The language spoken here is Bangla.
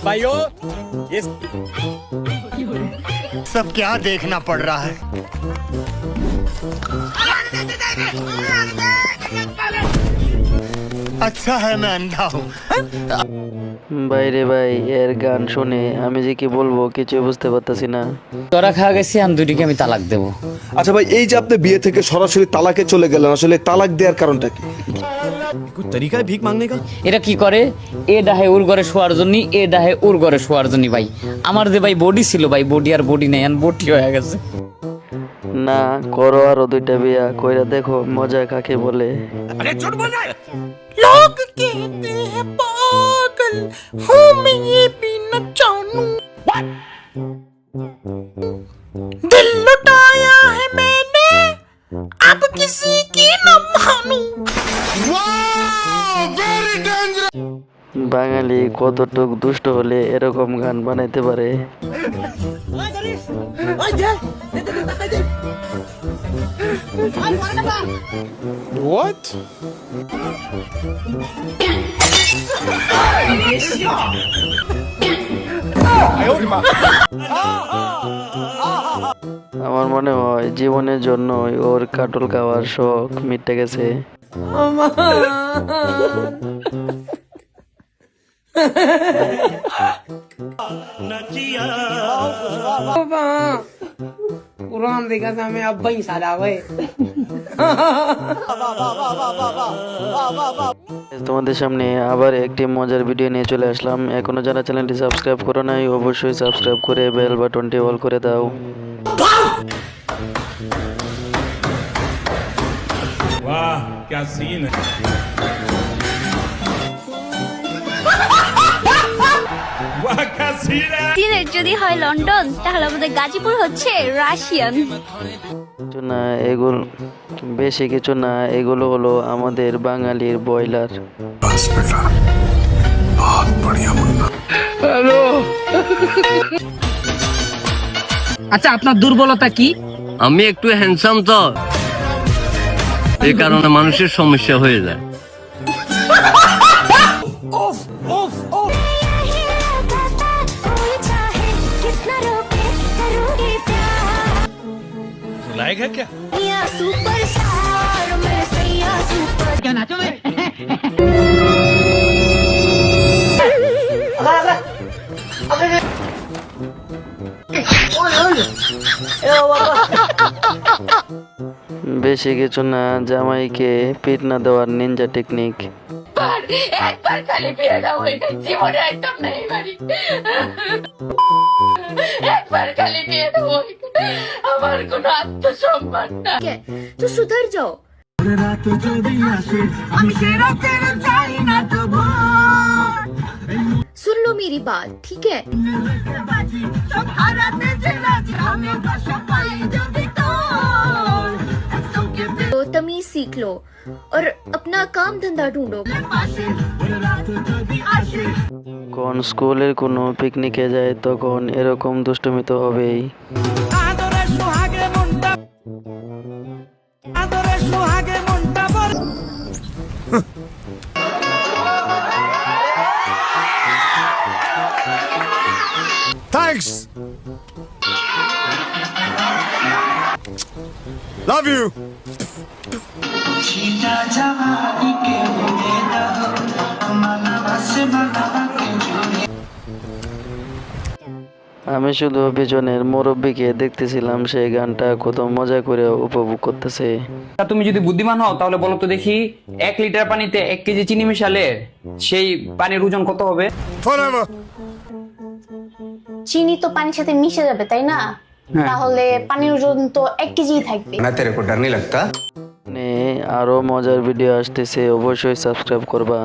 भाइयों ये सब क्या देखना पड़ रहा है। अच्छा है मैं अंधा हूँ। বাইরে ভাই এর গান শুনে আমি যে কি বলবো কিছু বুঝতে পারতাছি না। তোরা খাওয়া গেছি আমি দুটিকে আমি তালাক দেবো। আচ্ছা ভাই, এই যে আপনি বিয়ে থেকে সরাসরি তালাকে চলে গেলেন, আসলে তালাক দেওয়ার কারণটা কি? कोई तरीका है भीख मांगने का? এরা কি করে, এ ডাহে ওর ঘরে শোয়ার জন্য, এ ডাহে ওর ঘরে শোয়ার জন্য। ভাই আমার যে ভাই বডি ছিল ভাই, বডি আর বডি নাই, বডি হয়ে গেছে। না করো আরো দুইটা বিয়া কইরা দেখো মজা কাকে বলে। अरे झूठ बोल रहा है। लोग कहते हैं पागल हूँ मैं ये भी न जानूं। दिल लुटाया है मैंने अब किसी की न मानूं। Very dangerous. বাঙালি কতটুক দুষ্ট হলে এরকম গান বানাইতে পারে। What? আমার মনে হয় জীবনের জন্যই ওর কাটল খাওয়ার শখ মিটে গেছে। कुरान देखा था मैं अब ही साला हुए। তোমাদের সামনে আবার একটি মজার ভিডিও নিয়ে চলে আসলাম। এখনো যারা চ্যানেলটি সাবস্ক্রাইব করো নাই অবশ্যই সাবস্ক্রাইব করে বেল বাটনটি অল করে দাও। वाह क्या सीन है। वाह क्या सीन है। সিলেট যদি হয় লন্ডন তাহলে আমাদের গাজীপুর হচ্ছে রাশিয়ান। কিছু না এগুলো, বেশি কিছু না, এগুলো হলো আমাদের বাঙালির বয়লার। আচ্ছা আপনার দুর্বলতা কি? আমি একটু হ্যান্ডসাম তো, এই কারণে মানুষের সমস্যা হয়ে যায়। लायक है क्या? क्या नाचो में? বেশি কিছু না, জামাইকে পিট না দেওয়ার নিনজা টেকনিক। একবার খালি পেয়ে দাও, এটা জীবনে একদম নেই বাড়ি। একবার খালি পেয়ে দেবো, আমার কোনো আত্মসম্মান না। তো সুধর যাও। सुन लो मेरी बात, ठीक है? तो तमीज सीख लो और अपना काम धंधा ढूंढो। কোন স্কুলের কোনো পিকনিকে যায় তখন এরকম দুষ্টুমি তো হবেই। Thanks. Love you. আমি শুধু পিছনের মুরব্বীকে দেখতেছিলাম, সেই গানটা কত মজা করে উপভোগ করতেছে। তুমি যদি বুদ্ধিমান হও তাহলে বলো তো দেখি, 1 লিটার পানিতে 1 কেজি চিনি মিশালে সেই পানির ওজন কত হবে? Forever. চিনি তো পানির সাথে মিশে যাবে, তাই না? তাহলে পানির ওজন তো 1 কেজি থাকবে। না তেরে কো ডর नहीं लगता। আরো মজার ভিডিও আসতেছে, অবশ্যই সাবস্ক্রাইব করবা।